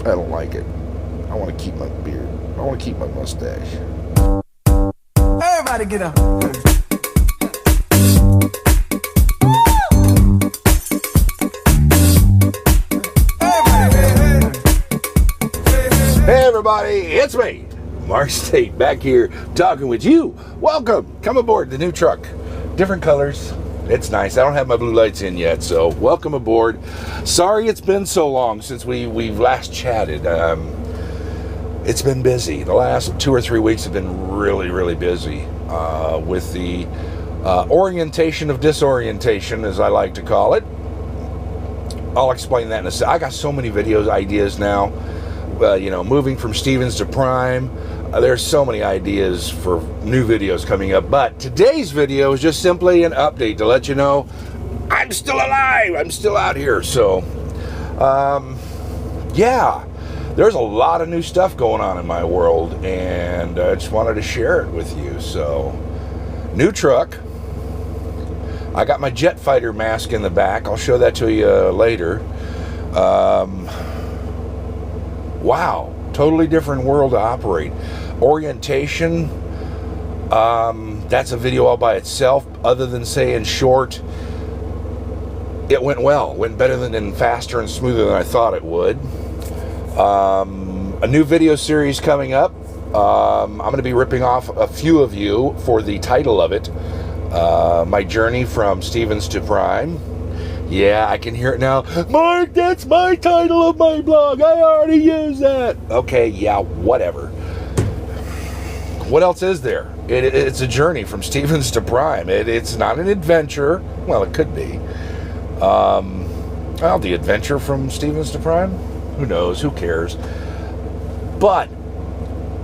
I don't like it. I want to keep my beard. I want to keep my mustache. Everybody get up. Hey everybody, it's me, Mark Staite, back here talking with you. Welcome, come aboard the new truck. Different colors, it's nice. I don't have my blue lights in yet, so welcome aboard. Sorry it's been so long since we've last chatted. It's been busy. The last 2 or 3 weeks have been really busy with the orientation of disorientation, as I like to call it. I'll explain that in a second. I got so many videos ideas now. Moving from Stevens to Prime. There's so many ideas for new videos coming up. But today's video is just simply an update to let you know I'm still alive. I'm still out here. So, yeah, there's a lot of new stuff going on in my world, and I just wanted to share it with you. So, new truck. I got my jet fighter mask in the back. I'll show that to you later. Wow, totally different world to operate. Orientation, that's a video all by itself. Other than saying short, it went well. Went better and faster and smoother than I thought it would. A new video series coming up. I'm going to be ripping off a few of you for the title of it. My journey from Stevens to Prime. Yeah, I can hear it now. Mark, that's my title of my blog. I already used that. Okay, yeah, whatever. What else is there? It's a journey from Stevens to Prime. It's not an adventure. Well, it could be. Well, the adventure from Stevens to Prime? Who knows? Who cares? But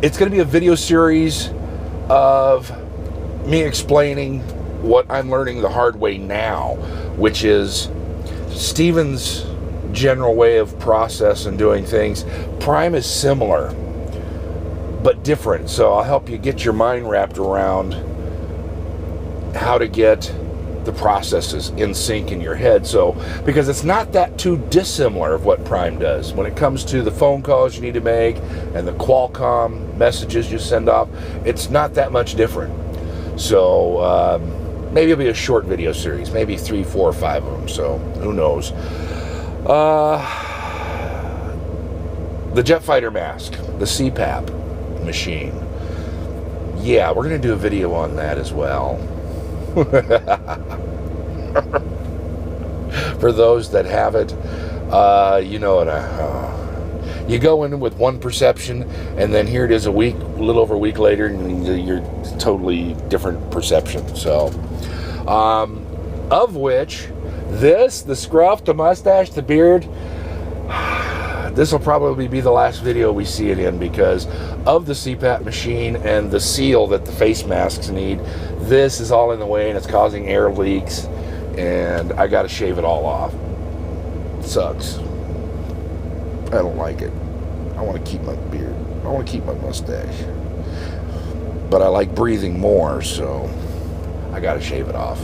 it's going to be a video series of me explaining what I'm learning the hard way now, which is Stevens' general way of process and doing things. Prime is similar, but different. So I'll help you get your mind wrapped around how to get the processes in sync in your head. So, because it's not that too dissimilar of what Prime does when it comes to the phone calls you need to make and the Qualcomm messages you send off. It's not that much different. So, maybe it'll be a short video series, maybe 3, 4, or 5 of them, so who knows. The jet fighter mask, the CPAP machine. Yeah, we're going to do a video on that as well. For those that have it, you know what, you go in with one perception, and then here it is a little over a week later, and you're totally different perception. So, of which, the scruff, the mustache, the beard, this will probably be the last video we see it in because of the CPAP machine and the seal that the face masks need. This is all in the way, and it's causing air leaks, and I got to shave it all off. It sucks. I don't like it. I want to keep my beard. I want to keep my mustache. But I like breathing more, so I got to shave it off.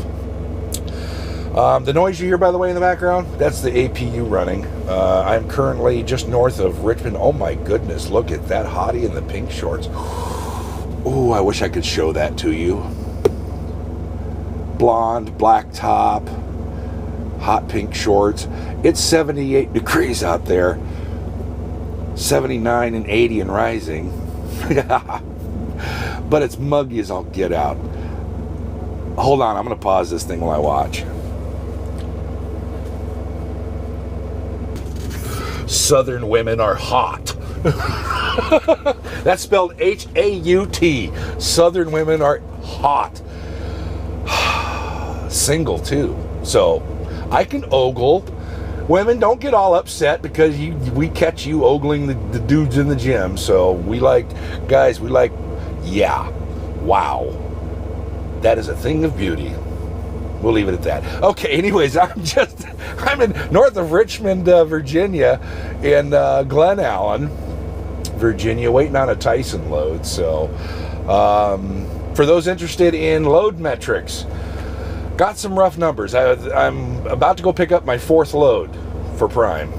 The noise you hear, by the way, in the background, that's the APU running. I'm currently just north of Richmond. Oh my goodness, look at that hottie in the pink shorts. Ooh, I wish I could show that to you. Blonde, black top, hot pink shorts. It's 78 degrees out there. 79 and 80 and rising. But it's muggy as I'll get out. Hold on, I'm going to pause this thing while I watch. Southern women are hot. That's spelled H-A-U-T. Southern women are hot. Single too. So I can ogle. Women, don't get all upset because we catch you ogling the dudes in the gym. So we like, guys, yeah, wow. That is a thing of beauty. We'll leave it at that. Okay, anyways, I'm in north of Richmond, Virginia, in Glen Allen, Virginia, waiting on a Tyson load. So, for those interested in load metrics, got some rough numbers. I'm about to go pick up my 4th load for Prime.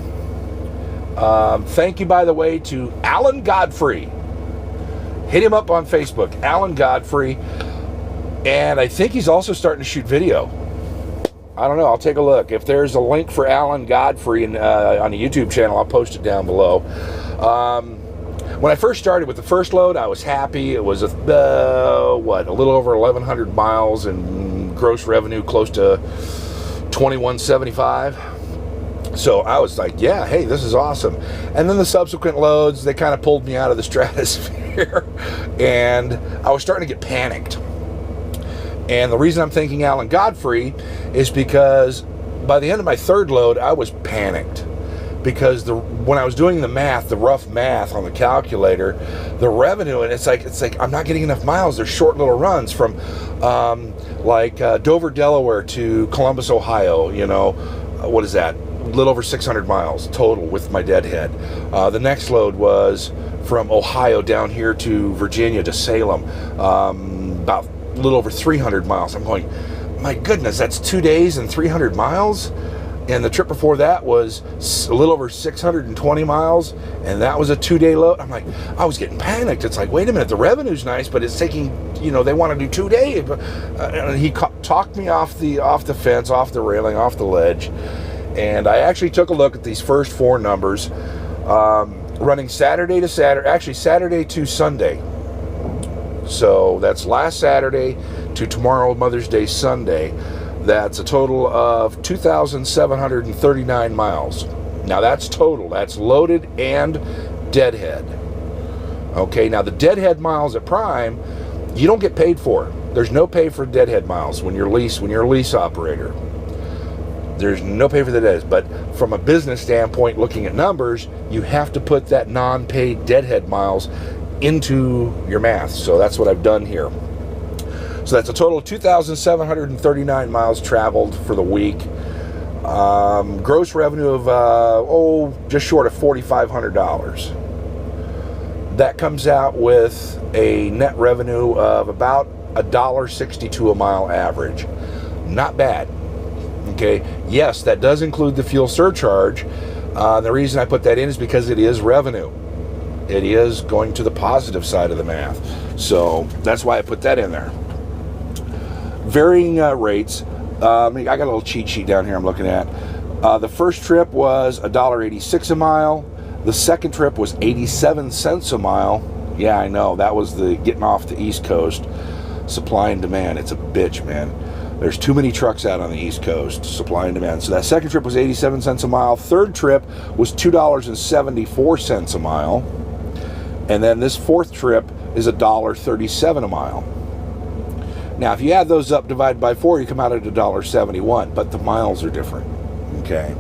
Thank you, by the way, to Alan Godfrey. Hit him up on Facebook, Alan Godfrey. And I think he's also starting to shoot video. I don't know. I'll take a look. If there's a link for Alan Godfrey on the YouTube channel, I'll post it down below. When I first started with the first load, I was happy. It was a little over 1,100 miles and gross revenue close to $21.75. So I was like, yeah, hey, this is awesome. And then the subsequent loads, they kind of pulled me out of the stratosphere, and I was starting to get panicked. And the reason I'm thanking Alan Godfrey is because by the end of my third load, I was panicked. Because when I was doing the math, the rough math on the calculator, the revenue, and it's like I'm not getting enough miles. They're short little runs from Dover, Delaware to Columbus, Ohio. You know, what is that? A little over 600 miles total with my deadhead. The next load was from Ohio down here to Virginia to Salem, about a little over 300 miles. I'm going, my goodness, that's 2 days and 300 miles? And the trip before that was a little over 620 miles, and that was a 2-day load. I'm like, I was getting panicked. It's like, wait a minute, the revenue's nice, but it's taking, they want to do 2 days. And he talked me off the fence, off the railing, off the ledge. And I actually took a look at these first 4 numbers, running Saturday to Sunday. So that's last Saturday to tomorrow, Mother's Day, Sunday. That's a total of 2,739 miles. Now that's total. That's loaded and deadhead. Okay, now the deadhead miles at Prime, you don't get paid for. There's no pay for deadhead miles when you're a lease operator. There's no pay for the deadheads. But from a business standpoint, looking at numbers, you have to put that non-paid deadhead miles into your math. So that's what I've done here. So that's a total of 2,739 miles traveled for the week. Gross revenue of, just short of $4,500. That comes out with a net revenue of about $1.62 a mile average. Not bad. Okay. Yes, that does include the fuel surcharge. The reason I put that in is because it is revenue. It is going to the positive side of the math. So that's why I put that in there. Varying rates. I got a little cheat sheet down here I'm looking at. The first trip was $1.86 a mile. The second trip was 87 cents a mile. Yeah, I know. That was the getting off the East Coast. Supply and demand. It's a bitch, man. There's too many trucks out on the East Coast. Supply and demand. So that second trip was 87 cents a mile. Third trip was $2.74 a mile. And then this fourth trip is $1.37 a mile. Now, if you add those up, divide by 4, you come out at $1.71, but the miles are different. Okay.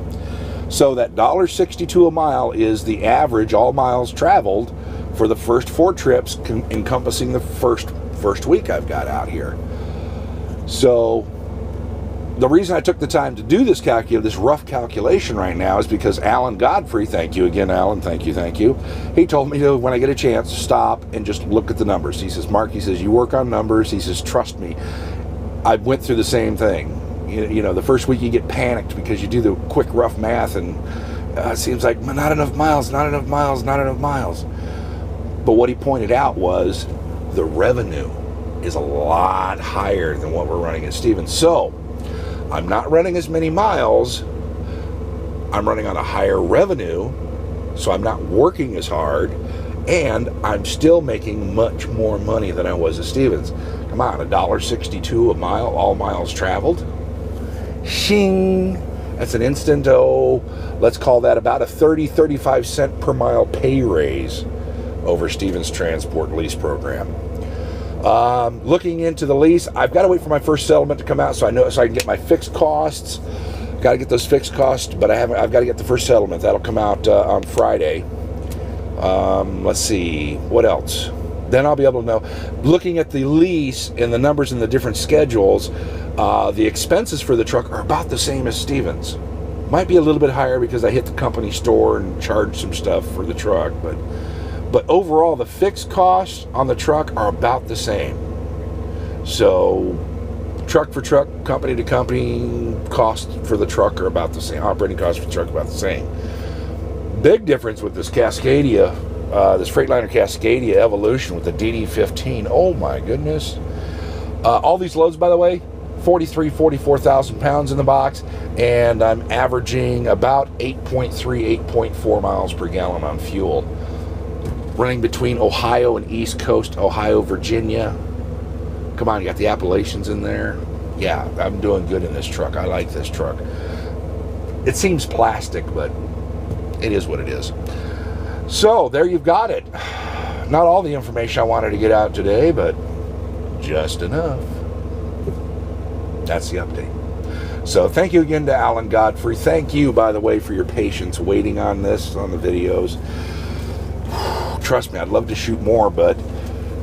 So that $1.62 a mile is the average all miles traveled for the first 4 trips, encompassing the first week I've got out here. So the reason I took the time to do this rough calculation right now is because Alan Godfrey, thank you again, Alan, thank you. He told me to, when I get a chance, stop and just look at the numbers. He says, Mark, you work on numbers. He says, trust me, I went through the same thing. The first week you get panicked because you do the quick rough math and it seems like not enough miles. But what he pointed out was the revenue is a lot higher than what we're running at Stevens. So I'm not running as many miles. I'm running on a higher revenue, so I'm not working as hard, and I'm still making much more money than I was at Stevens. Come on, $1.62 a mile, all miles traveled. Shing! That's an instant, let's call that about a 35 cent per mile pay raise over Stevens Transport lease program. Looking into the lease, I've got to wait for my first settlement to come out so I can get my fixed costs. Got to get those fixed costs, but I've got to get the first settlement. That'll come out on Friday. Let's see, what else? Then I'll be able to know. Looking at the lease and the numbers in the different schedules, the expenses for the truck are about the same as Stevens. Might be a little bit higher because I hit the company store and charged some stuff for the truck, but overall, the fixed costs on the truck are about the same. So, truck for truck, company to company, costs for the truck are about the same. Operating costs for the truck are about the same. big difference with this Cascadia, this Freightliner Cascadia Evolution with the DD15. Oh my goodness. All these loads, by the way, 44,000 pounds in the box, and I'm averaging about 8.3, 8.4 miles per gallon on fuel. Running between Ohio and East Coast, Ohio, Virginia. Come on, you got the Appalachians in there. Yeah, I'm doing good in this truck. I like this truck. It seems plastic, but it is what it is. So, there you've got it. Not all the information I wanted to get out today, but just enough. That's the update. So, thank you again to Alan Godfrey. Thank you, by the way, for your patience waiting on this, on the videos. Trust me, I'd love to shoot more, but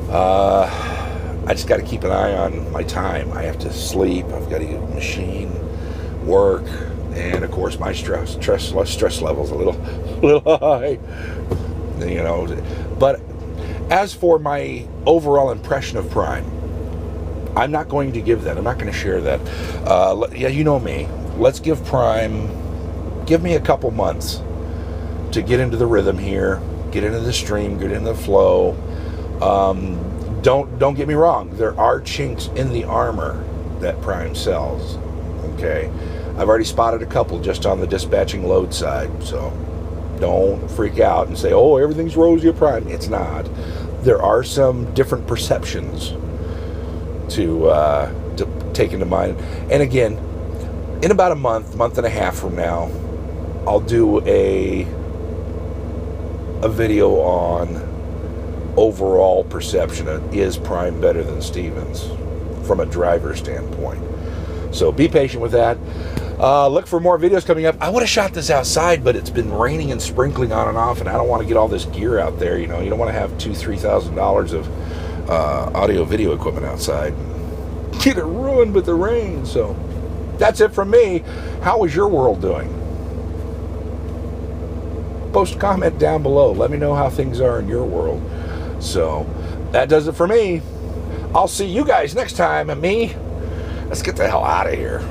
I just got to keep an eye on my time. I have to sleep. I've got to get a machine, work, and of course my stress level's a little high. You know, but as for my overall impression of Prime, I'm not going to give that. I'm not going to share that. Yeah, you know me. Let's give Prime. Give me a couple months to get into the rhythm here. Get into the stream, get into the flow. Don't get me wrong. There are chinks in the armor that Prime sells. Okay, I've already spotted a couple just on the dispatching load side. So don't freak out and say, "Oh, everything's rosy at Prime." It's not. There are some different perceptions to take into mind. And again, in about a month and a half from now, I'll do a video on overall perception. Is Prime better than Stevens from a driver standpoint? So be patient with that. Look for more videos coming up. I would have shot this outside, but it's been raining and sprinkling on and off, and I don't want to get all this gear out there. You know, you don't want to have $2,000-3,000 of audio video equipment outside. Get it ruined with the rain. So that's it from me. How is your world doing? Post a comment down below. Let me know how things are in your world. So that does it for me. I'll see you guys next time. And me, let's get the hell out of here.